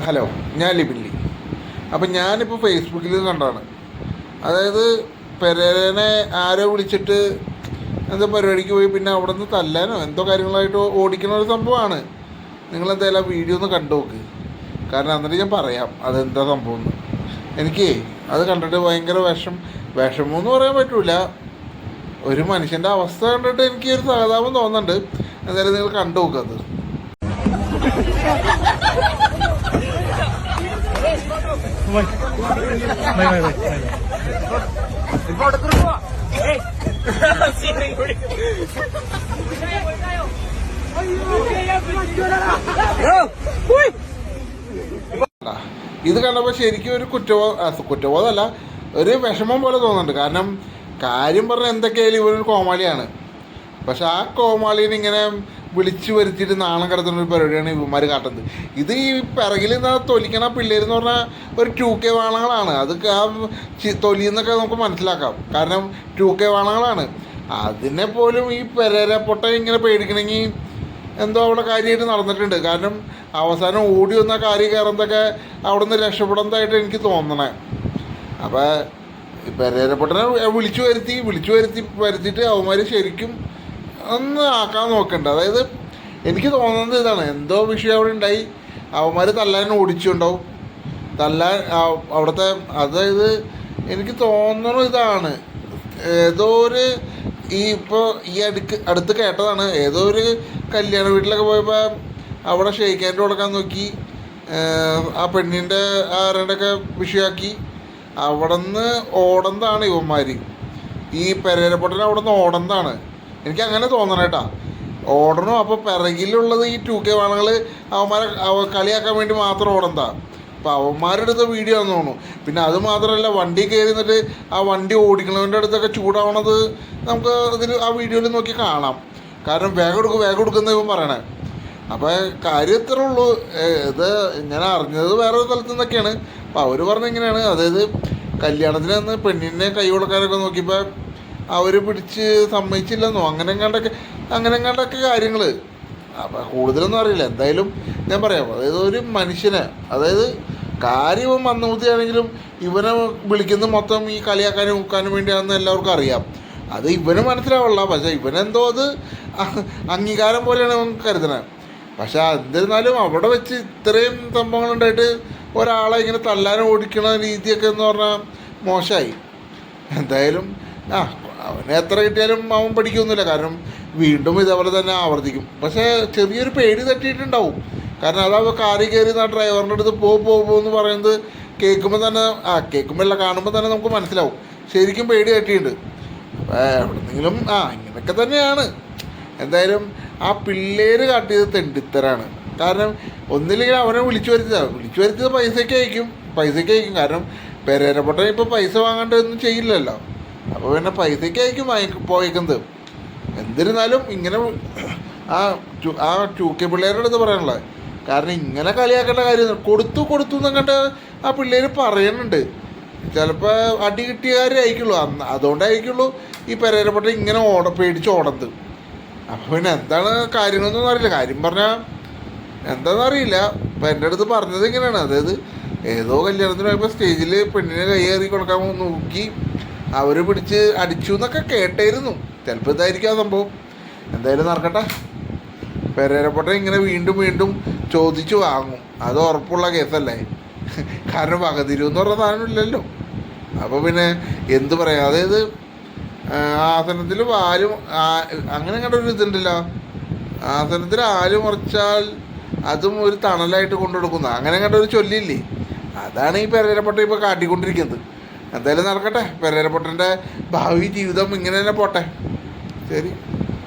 Hello, ഞാൻ ലിബിൻലി. അപ്പം ഞാനിപ്പോൾ ഫേസ്ബുക്കിൽ കണ്ടാണ്, അതായത് പെരേരനെ ആരോ വിളിച്ചിട്ട് എന്തോ പരിപാടിക്ക് പോയി പിന്നെ അവിടെ നിന്ന് തല്ലാനോ എന്തോ കാര്യങ്ങളായിട്ട് ഓടിക്കുന്ന ഒരു സംഭവമാണ്. നിങ്ങളെന്തായാലും ആ വീഡിയോ ഒന്ന് കണ്ടു നോക്ക്. കാരണം എന്നിട്ട് ഞാൻ പറയാം അതെന്താ സംഭവം എന്ന്. എനിക്ക് അത് കണ്ടിട്ട് ഭയങ്കര വിഷമമെന്ന് പറയാൻ പറ്റില്ല. ഒരു മനുഷ്യൻ്റെ അവസ്ഥ കണ്ടിട്ട് എനിക്ക് ഒരു സഹതാപം തോന്നുന്നുണ്ട്. എന്തായാലും നിങ്ങൾ കണ്ടു നോക്കത്. ഇത് കണ്ടപ്പോൾ ശരിക്കും ഒരു കുറ്റബോധമല്ല, ഒരു വിഷമം പോലെ തോന്നുന്നുണ്ട്. കാരണം കാര്യം പറഞ്ഞാൽ എന്തൊക്കെയായാലും ഇവനൊരു കോമാളിയാണ്. പക്ഷെ ആ കോമാളിനെ ഇങ്ങനെ വിളിച്ചു വരുത്തിയിട്ട് നാണം കടത്തുന്ന ഒരു പരിപാടിയാണ് ഇവന്മാർ കാട്ടുന്നത്. ഇത് ഈ പിറകിൽ നിന്ന് തൊലിക്കണ പിള്ളേരെന്ന് പറഞ്ഞാൽ ഒരു 2K വാണങ്ങളാണ്. അത് ആ തൊലിയെന്നൊക്കെ നമുക്ക് മനസ്സിലാക്കാം. കാരണം 2K വാണങ്ങളാണ്. അതിനെ പോലും ഈ പെരേര പൊട്ട ഇങ്ങനെ പേടിക്കണമെങ്കിൽ എന്തോ അവിടെ കാര്യമായിട്ട് നടന്നിട്ടുണ്ട്. കാരണം അവസാനം ഓടി വന്ന കാര്യം കയറുന്നതൊക്കെ അവിടെ നിന്ന് രക്ഷപ്പെടുന്നതായിട്ട് എനിക്ക് തോന്നണേ. അപ്പോൾ പെരേര പൊട്ടനെ വിളിച്ചു വരുത്തിയിട്ട് അവന്മാർ ശരിക്കും ഒന്ന് ആക്കാൻ നോക്കണ്ട. അതായത് എനിക്ക് തോന്നുന്നത് ഇതാണ്, എന്തോ വിഷയം അവിടെ ഉണ്ടായി. അവന്മാർ തല്ലാൻ ഓടിച്ചുണ്ടാവും. അവിടുത്തെ അതായത് എനിക്ക് തോന്നുന്നു ഇതാണ്, ഏതോ ഒരു ഇപ്പോൾ അടുത്ത് കേട്ടതാണ്, ഏതോ ഒരു കല്യാണ വീട്ടിലൊക്കെ പോയപ്പോൾ അവിടെ ഷെയ്ക്കാൻ്റെ കൊടുക്കാൻ നോക്കി, ആ പെണ്ണിൻ്റെ ആരുടെയൊക്കെ വിഷയമാക്കി. അവിടെ നിന്ന് ഓടന്താണ് ഇവന്മാർ. ഈ പെരേരപ്പൊട്ടൻ അവിടെ നിന്ന് ഓടന്താണ്. എനിക്ക് അങ്ങനെ തോന്നണം കേട്ടാ, ഓടണം. അപ്പോൾ പിറകിലുള്ളത് ഈ 2K വാണങ്ങൾ അവന്മാരെ കളിയാക്കാൻ വേണ്ടി മാത്രം ഓടന്താ. അപ്പോൾ അവന്മാരുടെ അടുത്ത് വീഡിയോ ആണെന്ന് തോന്നുന്നു. പിന്നെ അത് മാത്രമല്ല, വണ്ടി കയറി നിന്നിട്ട് ആ വണ്ടി ഓടിക്കണവൻ്റെ അടുത്തൊക്കെ ചൂടാവണത് നമുക്ക് ഇതിൽ ആ വീഡിയോയിൽ നോക്കി കാണാം. കാരണം വേഗം എടുക്കുന്ന ഇവൻ പറയണേ. അപ്പോൾ കാര്യം ഇത്രേ ഉള്ളൂ. ഇത് ഞാൻ അറിഞ്ഞത് വേറെ സ്ഥലത്തു നിന്നൊക്കെയാണ്. അപ്പോൾ അവർ പറഞ്ഞിങ്ങനെയാണ്, അതായത് കല്യാണത്തിന് അന്ന് പെണ്ണിനെ കൈ കൊടുക്കാനൊക്കെ നോക്കിയപ്പോൾ അവർ പിടിച്ച് സമ്മതിച്ചില്ലെന്നോ അങ്ങനെ എങ്ങാണ്ടൊക്കെ കാര്യങ്ങൾ. അപ്പം കൂടുതലൊന്നും അറിയില്ല. എന്തായാലും ഞാൻ പറയാം, അതായത് ഒരു മനുഷ്യനെ, അതായത് കാര്യം മന്ദബുദ്ധിയാണെങ്കിലും ഇവനെ വിളിക്കുന്നത് മൊത്തം ഈ കളിയാക്കാനും ഊക്കാനും വേണ്ടിയാണെന്ന് എല്ലാവർക്കും അറിയാം. അത് ഇവന് മനസ്സിലാവുള്ള, പക്ഷേ ഇവനെന്തോ അത് അംഗീകാരം പോലെയാണ് അവൻ കരുതണത്. പക്ഷെ എന്നിരുന്നാലും അവിടെ വെച്ച് ഇത്രയും സംഭവങ്ങളുണ്ടായിട്ട് ഒരാളെ ഇങ്ങനെ തല്ലാനും ഓടിക്കണ രീതിയൊക്കെ എന്ന് പറഞ്ഞാൽ മോശമായി. എന്തായാലും അവന് എത്ര കിട്ടിയാലും അവൻ പഠിക്കൊന്നുമില്ല. കാരണം വീണ്ടും ഇതേപോലെ തന്നെ ആവർത്തിക്കും. പക്ഷേ ചെറിയൊരു പേടി തട്ടിയിട്ടുണ്ടാവും. കാരണം അതാ കാറി കയറി ആ ഡ്രൈവറിൻ്റെ അടുത്ത് പോകുമെന്ന് പറയുന്നത് കേൾക്കുമ്പോൾ തന്നെ കാണുമ്പോൾ തന്നെ നമുക്ക് മനസ്സിലാവും ശരിക്കും പേടി തട്ടിയിട്ടുണ്ട്. എവിടെന്നെങ്കിലും ഇങ്ങനെയൊക്കെ തന്നെയാണ്. എന്തായാലും ആ പിള്ളേർ കാട്ടിയത് തെണ്ടിത്തരാണ്. കാരണം ഒന്നില്ലെങ്കിൽ അവനെ വിളിച്ചു വരുത്തിയത് പൈസയ്ക്ക് അയക്കും. കാരണം പെരേരപ്പൊട്ടൻ ഇപ്പോൾ പൈസ വാങ്ങാണ്ട് ഒന്നും ചെയ്യില്ലല്ലോ. അപ്പോൾ പിന്നെ പൈസയ്ക്ക് ആയിരിക്കും പോയിക്കുന്നത്. എന്നിരുന്നാലും ഇങ്ങനെ ആ 2K പിള്ളേരുടെ അടുത്ത് പറയാനുള്ളത്. കാരണം ഇങ്ങനെ കളിയാക്കേണ്ട കാര്യം കൊടുത്തു എന്നങ്ങോട്ട് ആ പിള്ളേർ പറയുന്നുണ്ട്. ചിലപ്പോൾ അടി കിട്ടിയവരായിരിക്കുള്ളൂ, അതുകൊണ്ടായിരിക്കുള്ളൂ ഈ പെരേരപ്പൊട്ടൻ ഇങ്ങനെ പേടിച്ച് ഓടുന്നത്. അപ്പോൾ പിന്നെ എന്താണ് കാര്യങ്ങളൊന്നും അറിയില്ല. കാര്യം പറഞ്ഞാൽ എന്താണെന്നറിയില്ല. അപ്പം എൻ്റെ അടുത്ത് പറഞ്ഞത് ഇങ്ങനെയാണ്, അതായത് ഏതോ കല്യാണത്തിന് പോയപ്പോൾ സ്റ്റേജിൽ പെണ്ണിനെ കൈയേറി കൊടുക്കാൻ നോക്കി അവർ പിടിച്ച് അടിച്ചു എന്നൊക്കെ കേട്ടായിരുന്നു. ചിലപ്പോൾ ഇതായിരിക്കും ആ സംഭവം. എന്തായാലും നടക്കട്ടെ. പെരേരപ്പൊട്ടൻ ഇങ്ങനെ വീണ്ടും ചോദിച്ചു വാങ്ങും. അത് ഉറപ്പുള്ള കേസല്ലേ. കാരണം വകതിരിവെന്ന് പറഞ്ഞ സാധനമില്ലല്ലോ. അപ്പോൾ പിന്നെ എന്ത് പറയാം, അതായത് ആസനത്തിൽ വാലും അങ്ങനെ കണ്ടൊരു ഇതുണ്ടല്ലോ, ആസനത്തിൽ ആല് മുറിച്ചാൽ അതും ഒരു തണലായിട്ട് കൊണ്ടുകൊടുക്കുന്ന അങ്ങനെ കണ്ടൊരു ചൊല്ലില്ലേ. അതാണ് ഈ പെരേരപ്പൊട്ടൻ ഇപ്പോൾ കാട്ടിക്കൊണ്ടിരിക്കുന്നത്. എന്തായാലും നടക്കട്ടെ. പെരേരപ്പൊട്ടൻ്റെ ഭാവി ജീവിതം ഇങ്ങനെ തന്നെ പോട്ടെ. ശരി.